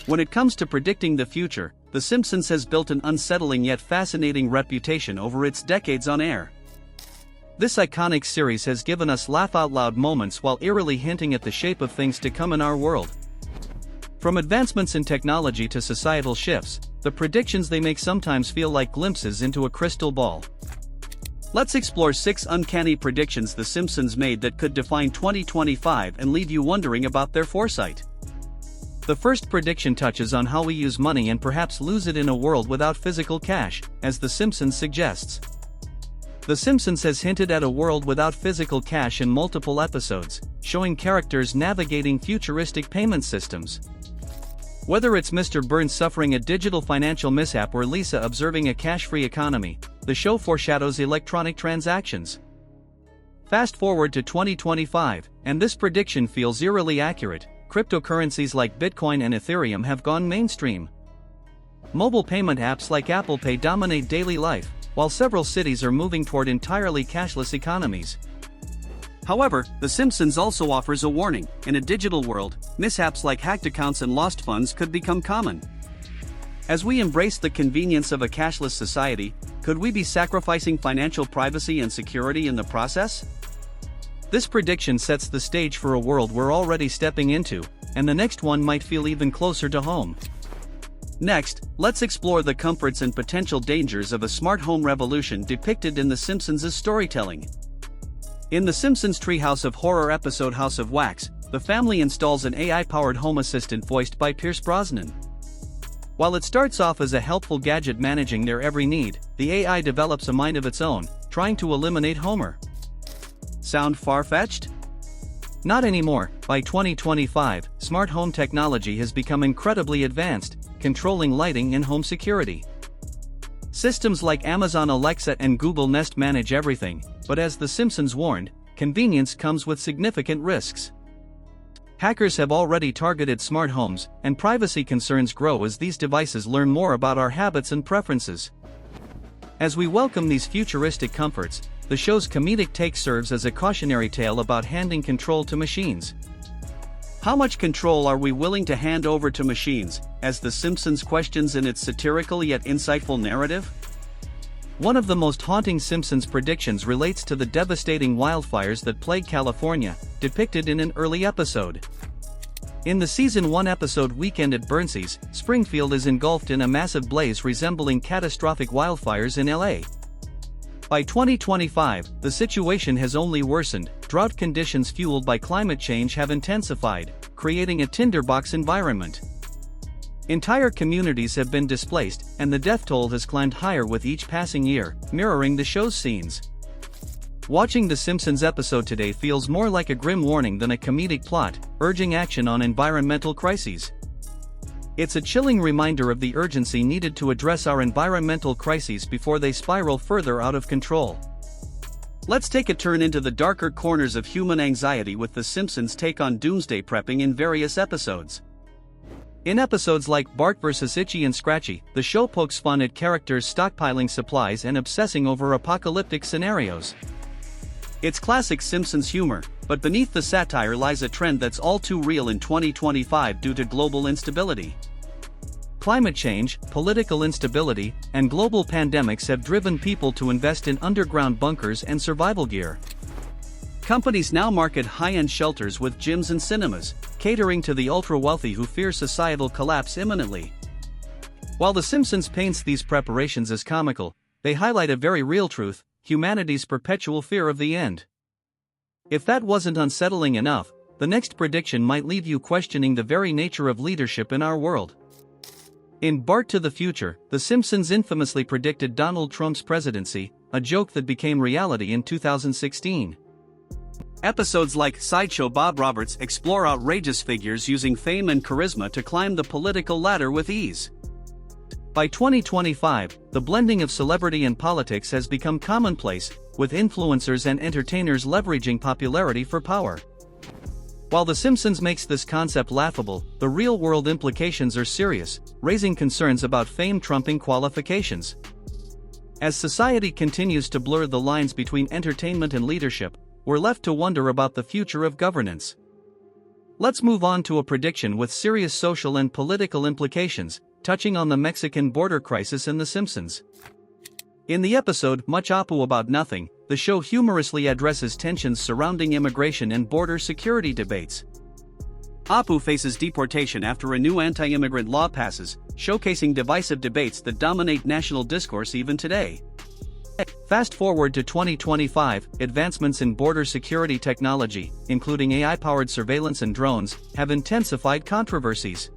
When it comes to predicting the future, The Simpsons has built an unsettling yet fascinating reputation over its decades on air. This iconic series has given us laugh-out-loud moments while eerily hinting at the shape of things to come in our world. From advancements in technology to societal shifts, the predictions they make sometimes feel like glimpses into a crystal ball. Let's explore 6 uncanny predictions The Simpsons made that could define 2025 and leave you wondering about their foresight. The first prediction touches on how we use money and perhaps lose it in a world without physical cash, as The Simpsons suggests. The Simpsons has hinted at a world without physical cash in multiple episodes, showing characters navigating futuristic payment systems. Whether it's Mr. Burns suffering a digital financial mishap or Lisa observing a cash-free economy, the show foreshadows electronic transactions. Fast forward to 2025, and this prediction feels eerily accurate. Cryptocurrencies like Bitcoin and Ethereum have gone mainstream. Mobile payment apps like Apple Pay dominate daily life, while several cities are moving toward entirely cashless economies. However, The Simpsons also offers a warning: in a digital world, mishaps like hacked accounts and lost funds could become common. As we embrace the convenience of a cashless society, could we be sacrificing financial privacy and security in the process? This prediction sets the stage for a world we're already stepping into, and the next one might feel even closer to home. Next, let's explore the comforts and potential dangers of a smart home revolution depicted in The Simpsons' storytelling. In The Simpsons' Treehouse of Horror episode House of Wax, the family installs an AI-powered home assistant voiced by Pierce Brosnan. While it starts off as a helpful gadget managing their every need, the AI develops a mind of its own, trying to eliminate Homer. Sound far-fetched? Not anymore. By 2025, smart home technology has become incredibly advanced, controlling lighting and home security. Systems like Amazon Alexa and Google Nest manage everything, but as The Simpsons warned, convenience comes with significant risks. Hackers have already targeted smart homes, and privacy concerns grow as these devices learn more about our habits and preferences. As we welcome these futuristic comforts, the show's comedic take serves as a cautionary tale about handing control to machines. How much control are we willing to hand over to machines, as The Simpsons questions in its satirical yet insightful narrative? One of the most haunting Simpsons predictions relates to the devastating wildfires that plague California, depicted in an early episode. In the Season 1 episode Weekend at Burnsies, Springfield is engulfed in a massive blaze resembling catastrophic wildfires in LA. By 2025, the situation has only worsened. Drought conditions fueled by climate change have intensified, creating a tinderbox environment. Entire communities have been displaced, and the death toll has climbed higher with each passing year, mirroring the show's scenes. Watching The Simpsons episode today feels more like a grim warning than a comedic plot, urging action on environmental crises. It's a chilling reminder of the urgency needed to address our environmental crises before they spiral further out of control. Let's take a turn into the darker corners of human anxiety with The Simpsons' take on doomsday prepping in various episodes. In episodes like Bart vs. Itchy and Scratchy, the show pokes fun at characters stockpiling supplies and obsessing over apocalyptic scenarios. It's classic Simpsons humor, but beneath the satire lies a trend that's all too real in 2025 due to global instability. Climate change, political instability, and global pandemics have driven people to invest in underground bunkers and survival gear. Companies now market high-end shelters with gyms and cinemas, catering to the ultra-wealthy who fear societal collapse imminently. While The Simpsons paints these preparations as comical, they highlight a very real truth: humanity's perpetual fear of the end. If that wasn't unsettling enough, the next prediction might leave you questioning the very nature of leadership in our world. In Bart to the Future, The Simpsons infamously predicted Donald Trump's presidency, a joke that became reality in 2016. Episodes like Sideshow Bob Roberts explore outrageous figures using fame and charisma to climb the political ladder with ease. By 2025, the blending of celebrity and politics has become commonplace, with influencers and entertainers leveraging popularity for power. While The Simpsons makes this concept laughable, the real-world implications are serious, raising concerns about fame trumping qualifications. As society continues to blur the lines between entertainment and leadership, we're left to wonder about the future of governance. Let's move on to a prediction with serious social and political implications, touching on the Mexican border crisis in The Simpsons. In the episode Much Apu About Nothing, the show humorously addresses tensions surrounding immigration and border security debates. Apu faces deportation after a new anti-immigrant law passes, showcasing divisive debates that dominate national discourse even today. Fast forward to 2025, advancements in border security technology, including AI-powered surveillance and drones, have intensified controversies.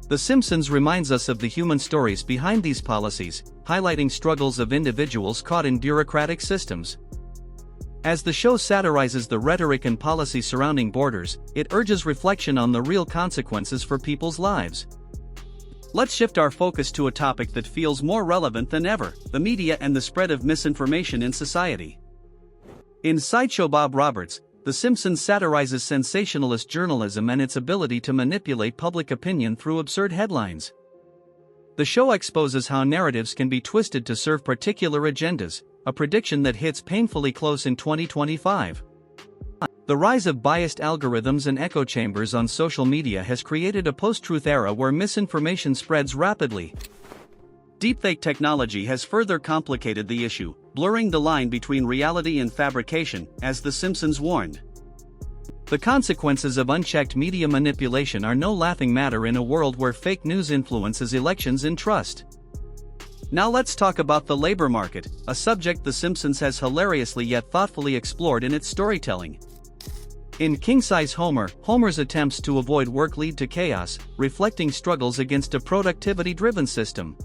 The Simpsons reminds us of the human stories behind these policies, highlighting struggles of individuals caught in bureaucratic systems. As the show satirizes the rhetoric and policy surrounding borders, it urges reflection on the real consequences for people's lives. Let's shift our focus to a topic that feels more relevant than ever: the media and the spread of misinformation in society. In Sideshow Bob Roberts, The Simpsons satirizes sensationalist journalism and its ability to manipulate public opinion through absurd headlines. The show exposes how narratives can be twisted to serve particular agendas, a prediction that hits painfully close in 2025. The rise of biased algorithms and echo chambers on social media has created a post-truth era where misinformation spreads rapidly. Deepfake technology has further complicated the issue, blurring the line between reality and fabrication, as The Simpsons warned. The consequences of unchecked media manipulation are no laughing matter in a world where fake news influences elections and trust. Now let's talk about the labor market, a subject The Simpsons has hilariously yet thoughtfully explored in its storytelling. In King Size Homer, Homer's attempts to avoid work lead to chaos, reflecting struggles against a productivity-driven system.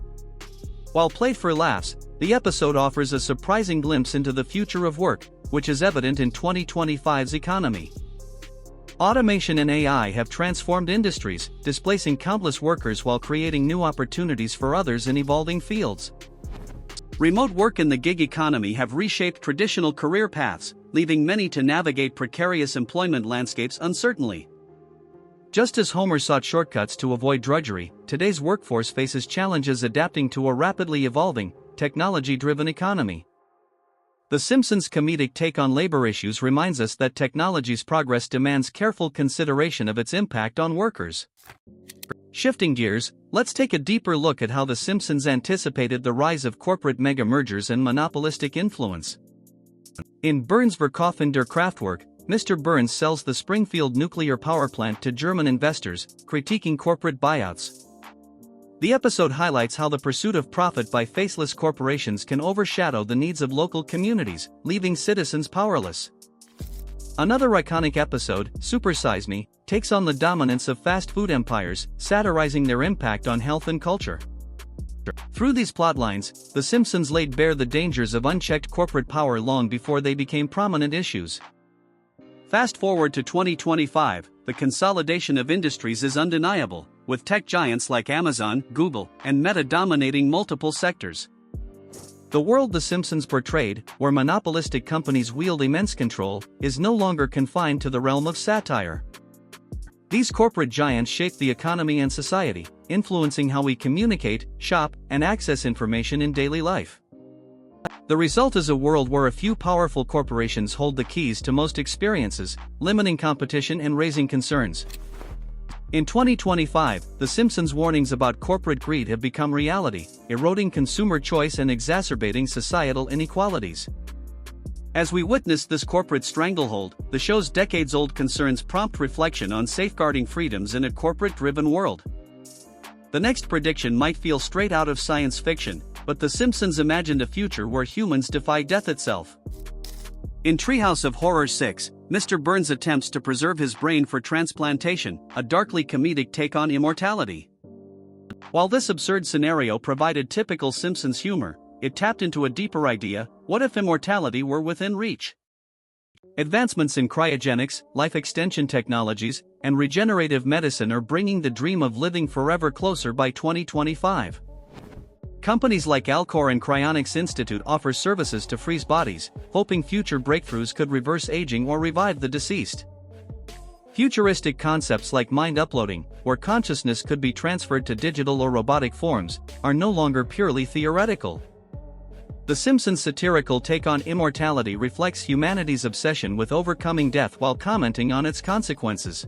While played for laughs, the episode offers a surprising glimpse into the future of work, which is evident in 2025's economy. Automation and AI have transformed industries, displacing countless workers while creating new opportunities for others in evolving fields. Remote work and the gig economy have reshaped traditional career paths, leaving many to navigate precarious employment landscapes uncertainly. Just as Homer sought shortcuts to avoid drudgery, today's workforce faces challenges adapting to a rapidly evolving, technology-driven economy. The Simpsons' comedic take on labor issues reminds us that technology's progress demands careful consideration of its impact on workers. Shifting gears, let's take a deeper look at how The Simpsons anticipated the rise of corporate mega-mergers and monopolistic influence. In Burns Verkaufen der Kraftwerk, Mr. Burns sells the Springfield nuclear power plant to German investors, critiquing corporate buyouts. The episode highlights how the pursuit of profit by faceless corporations can overshadow the needs of local communities, leaving citizens powerless. Another iconic episode, Super Size Me, takes on the dominance of fast food empires, satirizing their impact on health and culture. Through these plotlines, The Simpsons laid bare the dangers of unchecked corporate power long before they became prominent issues. Fast forward to 2025, the consolidation of industries is undeniable, with tech giants like Amazon, Google, and Meta dominating multiple sectors. The world The Simpsons portrayed, where monopolistic companies wield immense control, is no longer confined to the realm of satire. These corporate giants shape the economy and society, influencing how we communicate, shop, and access information in daily life. The result is a world where a few powerful corporations hold the keys to most experiences, limiting competition and raising concerns. In 2025, The Simpsons' warnings about corporate greed have become reality, eroding consumer choice and exacerbating societal inequalities. As we witness this corporate stranglehold, the show's decades-old concerns prompt reflection on safeguarding freedoms in a corporate-driven world. The next prediction might feel straight out of science fiction, but The Simpsons imagined a future where humans defy death itself. In Treehouse of Horror 6, Mr. Burns attempts to preserve his brain for transplantation, a darkly comedic take on immortality. While this absurd scenario provided typical Simpsons humor, it tapped into a deeper idea: what if immortality were within reach? Advancements in cryogenics, life extension technologies, and regenerative medicine are bringing the dream of living forever closer by 2025. Companies like Alcor and Cryonics Institute offer services to freeze bodies, hoping future breakthroughs could reverse aging or revive the deceased. Futuristic concepts like mind uploading, where consciousness could be transferred to digital or robotic forms, are no longer purely theoretical. The Simpsons' satirical take on immortality reflects humanity's obsession with overcoming death while commenting on its consequences.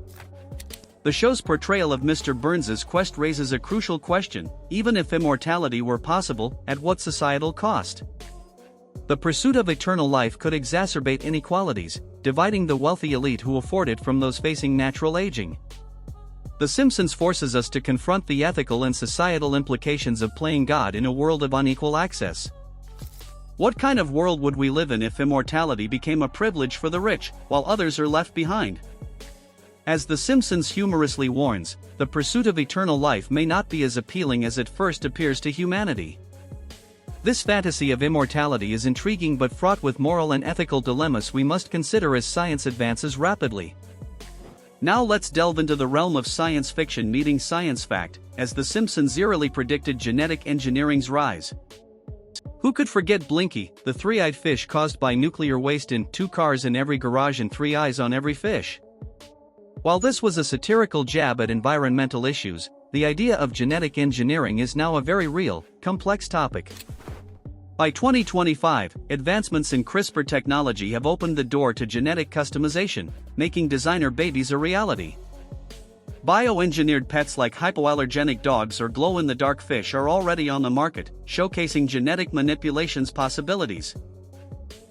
The show's portrayal of Mr. Burns's quest raises a crucial question: even if immortality were possible, at what societal cost? The pursuit of eternal life could exacerbate inequalities, dividing the wealthy elite who afford it from those facing natural aging. The Simpsons forces us to confront the ethical and societal implications of playing God in a world of unequal access. What kind of world would we live in if immortality became a privilege for the rich, while others are left behind? As The Simpsons humorously warns, the pursuit of eternal life may not be as appealing as it first appears to humanity. This fantasy of immortality is intriguing but fraught with moral and ethical dilemmas we must consider as science advances rapidly. Now let's delve into the realm of science fiction meeting science fact, as The Simpsons eerily predicted genetic engineering's rise. Who could forget Blinky, the three-eyed fish caused by nuclear waste in 2 cars in every garage and 3 eyes on every fish? While this was a satirical jab at environmental issues, the idea of genetic engineering is now a very real, complex topic. By 2025, advancements in CRISPR technology have opened the door to genetic customization, making designer babies a reality. Bioengineered pets like hypoallergenic dogs or glow-in-the-dark fish are already on the market, showcasing genetic manipulation's possibilities.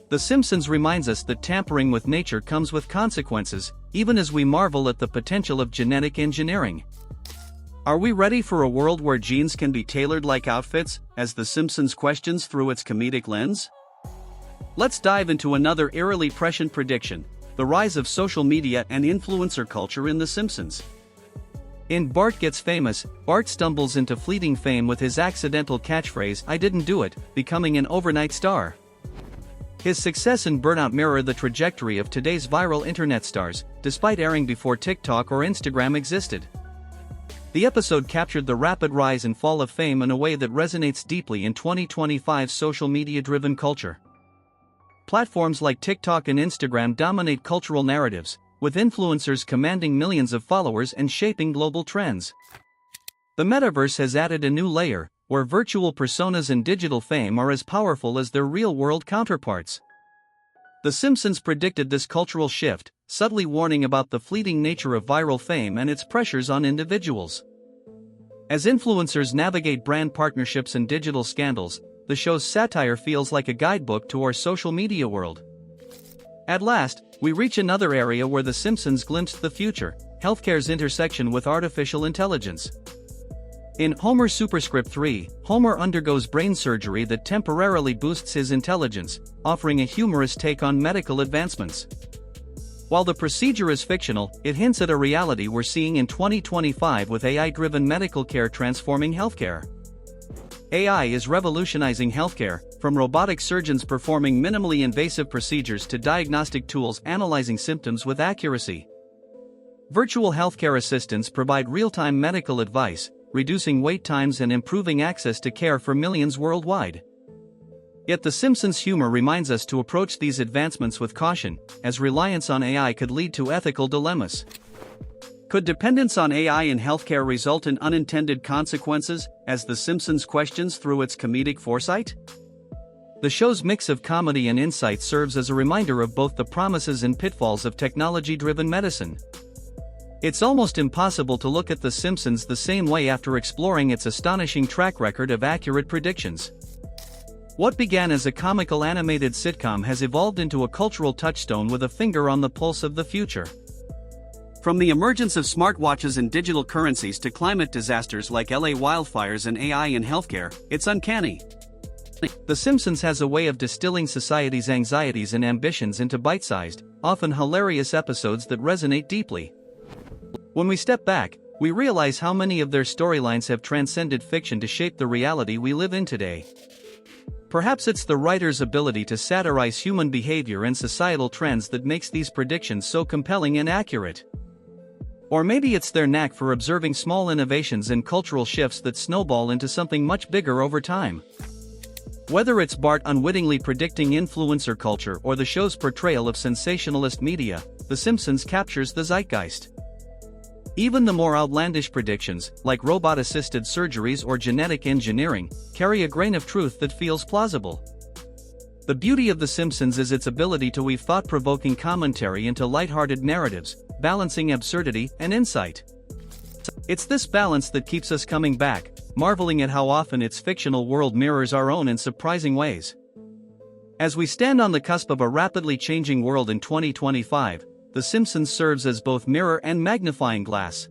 The Simpsons reminds us that tampering with nature comes with consequences, even as we marvel at the potential of genetic engineering. Are we ready for a world where genes can be tailored like outfits, as The Simpsons questions through its comedic lens? Let's dive into another eerily prescient prediction: the rise of social media and influencer culture in The Simpsons. In Bart Gets Famous, Bart stumbles into fleeting fame with his accidental catchphrase, "I didn't do it," becoming an overnight star. His success and burnout mirror the trajectory of today's viral internet stars, despite airing before TikTok or Instagram existed. The episode captured the rapid rise and fall of fame in a way that resonates deeply in 2025's social media-driven culture. Platforms like TikTok and Instagram dominate cultural narratives, with influencers commanding millions of followers and shaping global trends. The metaverse has added a new layer, where virtual personas and digital fame are as powerful as their real-world counterparts. The Simpsons predicted this cultural shift, subtly warning about the fleeting nature of viral fame and its pressures on individuals. As influencers navigate brand partnerships and digital scandals, the show's satire feels like a guidebook to our social media world. At last, we reach another area where The Simpsons glimpsed the future: healthcare's intersection with artificial intelligence. In Homer Superscript 3, Homer undergoes brain surgery that temporarily boosts his intelligence, offering a humorous take on medical advancements. While the procedure is fictional, it hints at a reality we're seeing in 2025 with AI-driven medical care transforming healthcare. AI is revolutionizing healthcare, from robotic surgeons performing minimally invasive procedures to diagnostic tools analyzing symptoms with accuracy. Virtual healthcare assistants provide real-time medical advice, reducing wait times and improving access to care for millions worldwide. Yet The Simpsons' humor reminds us to approach these advancements with caution, as reliance on AI could lead to ethical dilemmas. Could dependence on AI in healthcare result in unintended consequences, as The Simpsons questions through its comedic foresight? The show's mix of comedy and insight serves as a reminder of both the promises and pitfalls of technology-driven medicine. It's almost impossible to look at The Simpsons the same way after exploring its astonishing track record of accurate predictions. What began as a comical animated sitcom has evolved into a cultural touchstone with a finger on the pulse of the future. From the emergence of smartwatches and digital currencies to climate disasters like LA wildfires and AI in healthcare, it's uncanny. The Simpsons has a way of distilling society's anxieties and ambitions into bite-sized, often hilarious episodes that resonate deeply. When we step back, we realize how many of their storylines have transcended fiction to shape the reality we live in today. Perhaps it's the writer's ability to satirize human behavior and societal trends that makes these predictions so compelling and accurate. Or maybe it's their knack for observing small innovations and cultural shifts that snowball into something much bigger over time. Whether it's Bart unwittingly predicting influencer culture or the show's portrayal of sensationalist media, The Simpsons captures the zeitgeist. Even the more outlandish predictions, like robot-assisted surgeries or genetic engineering, carry a grain of truth that feels plausible. The beauty of The Simpsons is its ability to weave thought-provoking commentary into lighthearted narratives, balancing absurdity and insight. It's this balance that keeps us coming back, marveling at how often its fictional world mirrors our own in surprising ways. As we stand on the cusp of a rapidly changing world in 2025, The Simpsons serves as both mirror and magnifying glass.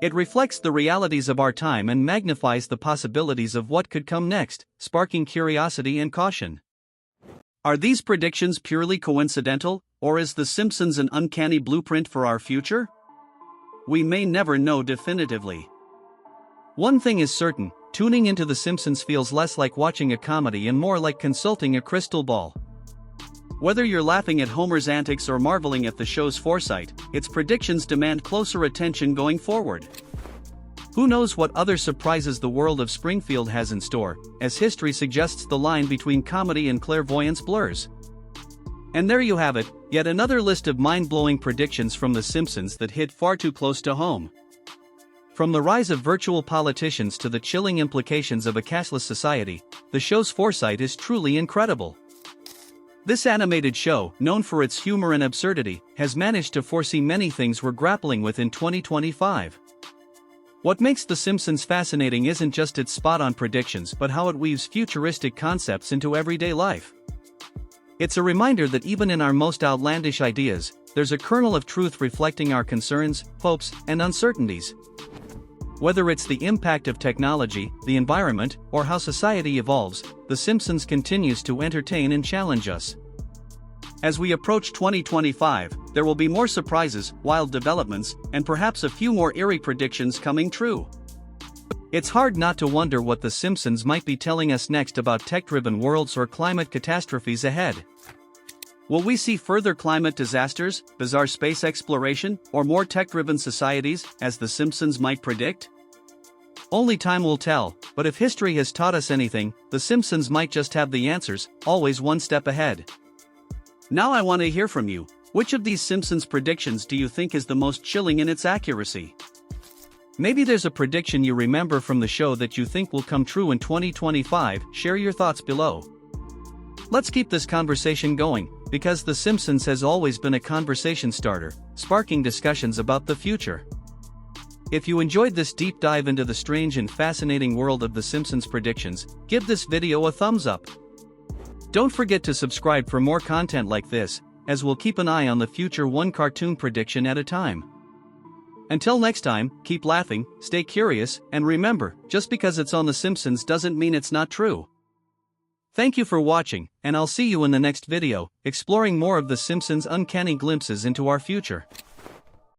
It reflects the realities of our time and magnifies the possibilities of what could come next, sparking curiosity and caution. Are these predictions purely coincidental, or is The Simpsons an uncanny blueprint for our future? We may never know definitively. One thing is certain, tuning into The Simpsons feels less like watching a comedy and more like consulting a crystal ball. Whether you're laughing at Homer's antics or marveling at the show's foresight, its predictions demand closer attention going forward. Who knows what other surprises the world of Springfield has in store, as history suggests the line between comedy and clairvoyance blurs. And there you have it, yet another list of mind-blowing predictions from The Simpsons that hit far too close to home. From the rise of virtual politicians to the chilling implications of a cashless society, the show's foresight is truly incredible. This animated show, known for its humor and absurdity, has managed to foresee many things we're grappling with in 2025. What makes The Simpsons fascinating isn't just its spot-on predictions but how it weaves futuristic concepts into everyday life. It's a reminder that even in our most outlandish ideas, there's a kernel of truth reflecting our concerns, hopes, and uncertainties. Whether it's the impact of technology, the environment, or how society evolves, The Simpsons continues to entertain and challenge us. As we approach 2025, there will be more surprises, wild developments, and perhaps a few more eerie predictions coming true. It's hard not to wonder what The Simpsons might be telling us next about tech-driven worlds or climate catastrophes ahead. Will we see further climate disasters, bizarre space exploration, or more tech-driven societies, as The Simpsons might predict? Only time will tell, but if history has taught us anything, The Simpsons might just have the answers, always one step ahead. Now I want to hear from you. Which of these Simpsons predictions do you think is the most chilling in its accuracy? Maybe there's a prediction you remember from the show that you think will come true in 2025. Share your thoughts below. Let's keep this conversation going, because The Simpsons has always been a conversation starter, sparking discussions about the future. If you enjoyed this deep dive into the strange and fascinating world of The Simpsons predictions, give this video a thumbs up. Don't forget to subscribe for more content like this, as we'll keep an eye on the future one cartoon prediction at a time. Until next time, keep laughing, stay curious, and remember, just because it's on The Simpsons doesn't mean it's not true. Thank you for watching, and I'll see you in the next video, exploring more of The Simpsons' uncanny glimpses into our future.